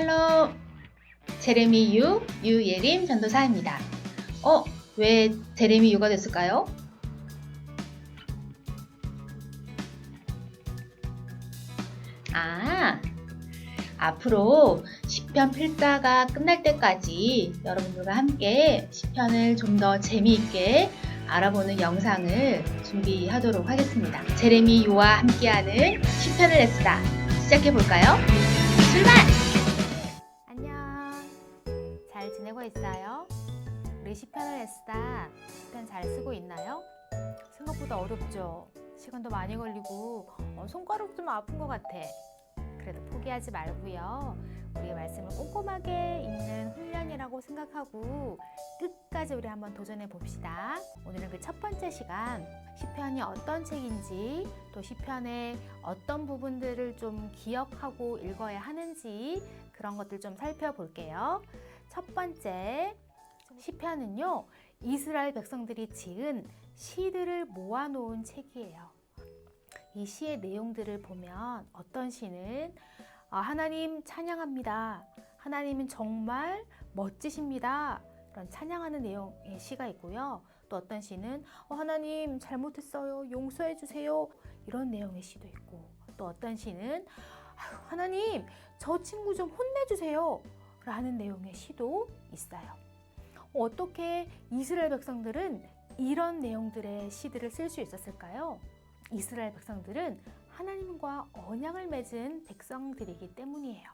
샬롬! 제레미 유예림 전도사입니다. 왜 제레미 유가 됐을까요? 앞으로 시편 필사가 끝날 때까지 여러분들과 함께 시편을 좀 더 재미있게 알아보는 영상을 준비하도록 하겠습니다. 제레미 유와 함께하는 시편을 냈다. 시작해볼까요? 출발! 안녕. 잘 지내고 있어요? 우리 시편을 냈다. 시편 잘 쓰고 있나요? 생각보다 어렵죠? 시간도 많이 걸리고 손가락 좀 아픈 것 같아. 그래도 포기하지 말고요. 우리의 말씀을 꼼꼼하게 읽는 훈련이라고 생각하고 끝까지 우리 한번 도전해 봅시다. 오늘은 그 첫 번째 시간, 시편이 어떤 책인지, 또 시편의 어떤 부분들을 좀 기억하고 읽어야 하는지 그런 것들 좀 살펴볼게요. 첫 번째, 시편은요, 이스라엘 백성들이 지은 시들을 모아놓은 책이에요. 이 시의 내용들을 보면 어떤 시는 하나님 찬양합니다. 하나님은 정말 멋지십니다. 그런 찬양하는 내용의 시가 있고요. 또 어떤 시는 하나님 잘못했어요. 용서해 주세요. 이런 내용의 시도 있고, 또 어떤 시는 하나님 저 친구 좀 혼내주세요. 라는 내용의 시도 있어요. 어떻게 이스라엘 백성들은 이런 내용들의 시들을 쓸 수 있었을까요? 이스라엘 백성들은 하나님과 언약을 맺은 백성들이기 때문이에요.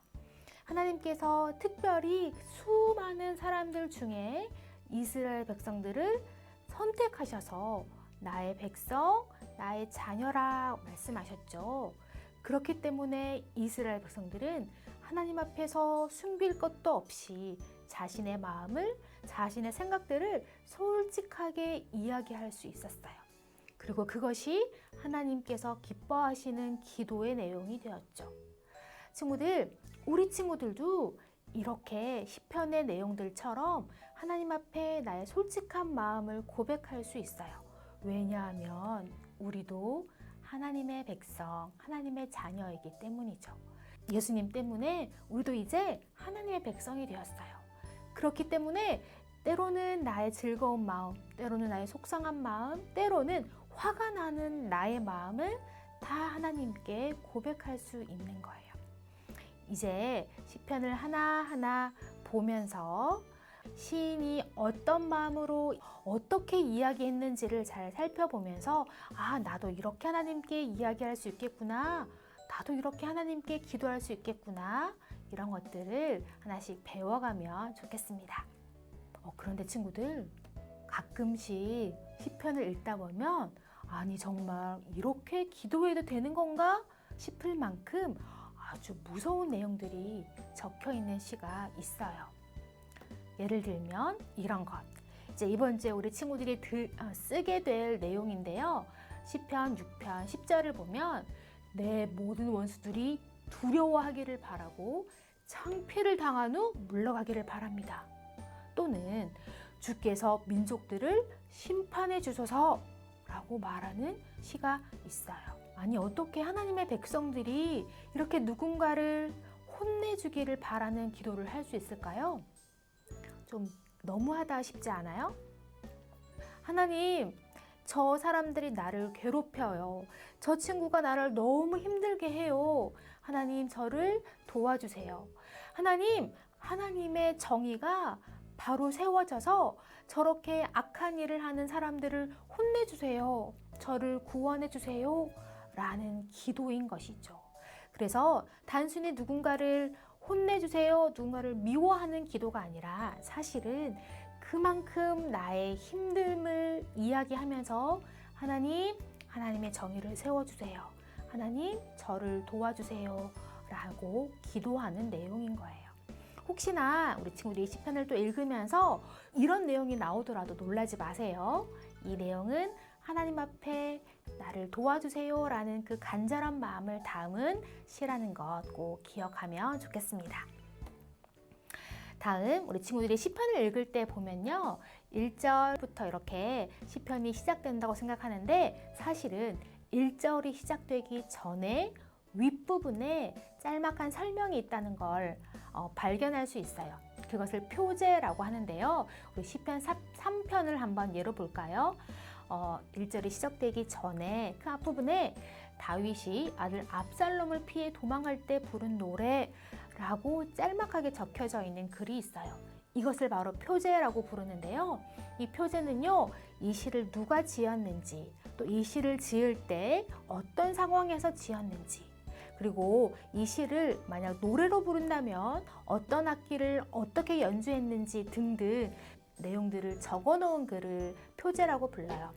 하나님께서 특별히 수많은 사람들 중에 이스라엘 백성들을 선택하셔서 나의 백성, 나의 자녀라 말씀하셨죠. 그렇기 때문에 이스라엘 백성들은 하나님 앞에서 숨길 것도 없이 자신의 마음을, 자신의 생각들을 솔직하게 이야기할 수 있었어요. 그리고 그것이 하나님께서 기뻐하시는 기도의 내용이 되었죠. 친구들, 우리 친구들도 이렇게 시편의 내용들처럼 하나님 앞에 나의 솔직한 마음을 고백할 수 있어요. 왜냐하면 우리도 하나님의 백성, 하나님의 자녀이기 때문이죠. 예수님 때문에 우리도 이제 하나님의 백성이 되었어요. 그렇기 때문에 때로는 나의 즐거운 마음, 때로는 나의 속상한 마음, 때로는 화가 나는 나의 마음을 다 하나님께 고백할 수 있는 거예요. 이제 시편을 하나하나 보면서 시인이 어떤 마음으로 어떻게 이야기했는지를 잘 살펴보면서 나도 이렇게 하나님께 이야기할 수 있겠구나, 나도 이렇게 하나님께 기도할 수 있겠구나, 이런 것들을 하나씩 배워가면 좋겠습니다. 그런데 친구들, 가끔씩 시편을 읽다 보면 정말 이렇게 기도해도 되는 건가 싶을 만큼 아주 무서운 내용들이 적혀 있는 시가 있어요. 예를 들면 이런 것. 이제 이번 주에 우리 친구들이 쓰게 될 내용인데요. 시편 6편 10절을 보면 내 모든 원수들이 두려워하기를 바라고 창피를 당한 후 물러가기를 바랍니다. 또는 주께서 민족들을 심판해 주소서 라고 말하는 시가 있어요. 어떻게 하나님의 백성들이 이렇게 누군가를 혼내주기를 바라는 기도를 할 수 있을까요? 좀 너무하다 싶지 않아요? 하나님, 저 사람들이 나를 괴롭혀요. 저 친구가 나를 너무 힘들게 해요. 하나님, 저를 도와주세요. 하나님, 하나님의 정의가 바로 세워져서 저렇게 악한 일을 하는 사람들을 혼내주세요. 저를 구원해주세요. 라는 기도인 것이죠. 그래서 단순히 누군가를 혼내주세요, 누군가를 미워하는 기도가 아니라 사실은 그만큼 나의 힘듦을 이야기하면서 하나님의 정의를 세워주세요. 하나님, 저를 도와주세요. 라고 기도하는 내용인 거예요. 혹시나 우리 친구들이 시편을 또 읽으면서 이런 내용이 나오더라도 놀라지 마세요. 이 내용은 하나님 앞에 나를 도와주세요 라는 그 간절한 마음을 담은 시라는 것 꼭 기억하면 좋겠습니다. 다음 우리 친구들이 시편을 읽을 때 보면요, 1절부터 이렇게 시편이 시작된다고 생각하는데 사실은 1절이 시작되기 전에 윗부분에 짤막한 설명이 있다는 걸 발견할 수 있어요. 그것을 표제라고 하는데요. 우리 시편 3편을 한번 예로 볼까요? 1절이 시작되기 전에 그 앞부분에 다윗이 아들 압살롬을 피해 도망갈 때 부른 노래라고 짤막하게 적혀져 있는 글이 있어요. 이것을 바로 표제라고 부르는데요. 이 표제는요, 이 시를 누가 지었는지, 또 이 시를 지을 때 어떤 상황에서 지었는지, 그리고 이 시를 만약 노래로 부른다면 어떤 악기를 어떻게 연주했는지 등등 내용들을 적어 놓은 글을 표제라고 불러요.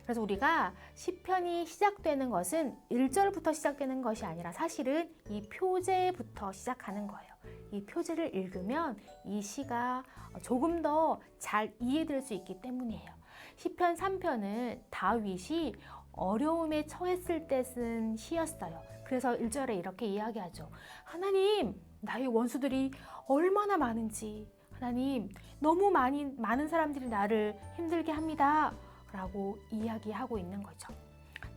그래서 우리가 시편이 시작되는 것은 1절부터 시작되는 것이 아니라 사실은 이 표제부터 시작하는 거예요. 이 표제를 읽으면 이 시가 조금 더 잘 이해될 수 있기 때문이에요. 시편 3편은 다윗이 어려움에 처했을 때 쓴 시였어요. 그래서 1절에 이렇게 이야기하죠. 하나님, 나의 원수들이 얼마나 많은지, 하나님, 너무 많은 사람들이 나를 힘들게 합니다. 라고 이야기하고 있는 거죠.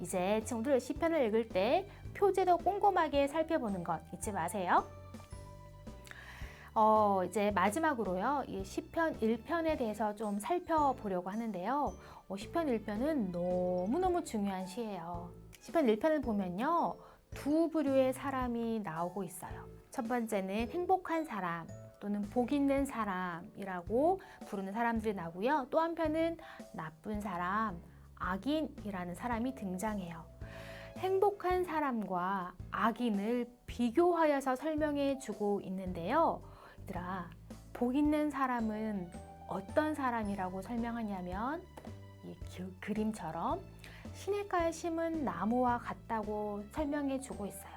이제 친구들 시편을 읽을 때 표제도 꼼꼼하게 살펴보는 것 잊지 마세요. 이제 마지막으로요, 이 시편 1편에 대해서 좀 살펴보려고 하는데요. 시편 1편은 너무너무 중요한 시예요. 시편 1편을 보면요, 두 부류의 사람이 나오고 있어요. 첫 번째는 행복한 사람 또는 복 있는 사람이라고 부르는 사람들이 나오고요. 또 한편은 나쁜 사람, 악인이라는 사람이 등장해요. 행복한 사람과 악인을 비교하여서 설명해 주고 있는데요. 얘들아, 복 있는 사람은 어떤 사람이라고 설명하냐면 이 그림처럼 시냇가에 심은 나무와 같다고 설명해 주고 있어요.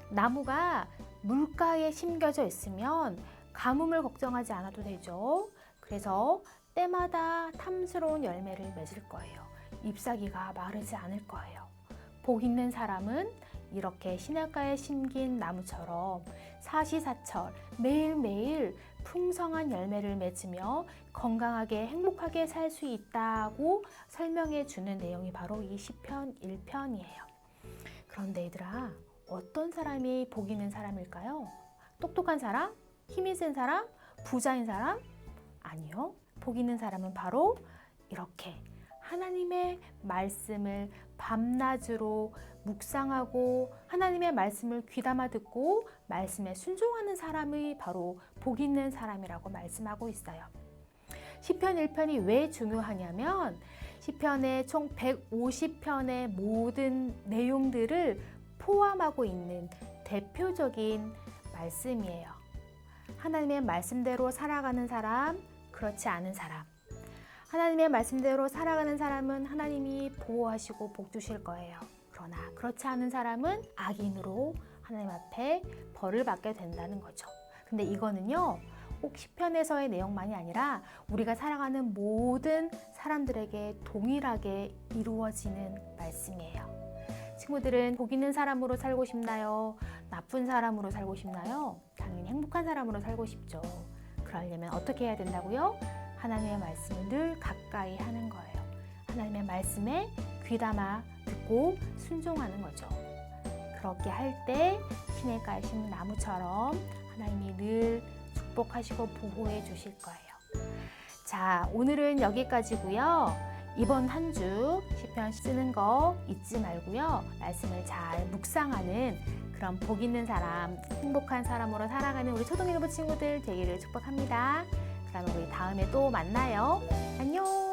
나무가 물가에 심겨져 있으면 가뭄을 걱정하지 않아도 되죠. 그래서 때마다 탐스러운 열매를 맺을 거예요. 잎사귀가 마르지 않을 거예요. 복 있는 사람은 이렇게 시냇가에 심긴 나무처럼 사시사철 매일매일 풍성한 열매를 맺으며 건강하게 행복하게 살 수 있다고 설명해 주는 내용이 바로 이 시편 1편이에요. 그런데 얘들아, 어떤 사람이 복 있는 사람일까요? 똑똑한 사람? 힘이 센 사람? 부자인 사람? 아니요. 복 있는 사람은 바로 이렇게 하나님의 말씀을 밤낮으로 묵상하고 하나님의 말씀을 귀담아 듣고 말씀에 순종하는 사람이 바로 복 있는 사람이라고 말씀하고 있어요. 시편 1편이 왜 중요하냐면 시편의 총 150편의 모든 내용들을 포함하고 있는 대표적인 말씀이에요. 하나님의 말씀대로 살아가는 사람, 그렇지 않은 사람. 하나님의 말씀대로 살아가는 사람은 하나님이 보호하시고 복 주실 거예요. 그러나 그렇지 않은 사람은 악인으로 하나님 앞에 벌을 받게 된다는 거죠. 근데 이거는요, 꼭 시편에서의 내용만이 아니라 우리가 살아가는 모든 사람들에게 동일하게 이루어지는 말씀이에요. 친구들은 복 있는 사람으로 살고 싶나요? 나쁜 사람으로 살고 싶나요? 당연히 행복한 사람으로 살고 싶죠. 그러려면 어떻게 해야 된다고요? 하나님의 말씀을 늘 가까이 하는 거예요. 하나님의 말씀에 귀담아 듣고 순종하는 거죠. 그렇게 할 때 시냇가에 심은 나무처럼 하나님이 늘 축복하시고 보호해 주실 거예요. 자, 오늘은 여기까지고요. 이번 한 주 시편 쓰는 거 잊지 말고요. 말씀을 잘 묵상하는 그런 복 있는 사람, 행복한 사람으로 살아가는 우리 초등일부 친구들 되기를 축복합니다. 그럼 우리 다음에 또 만나요. 안녕.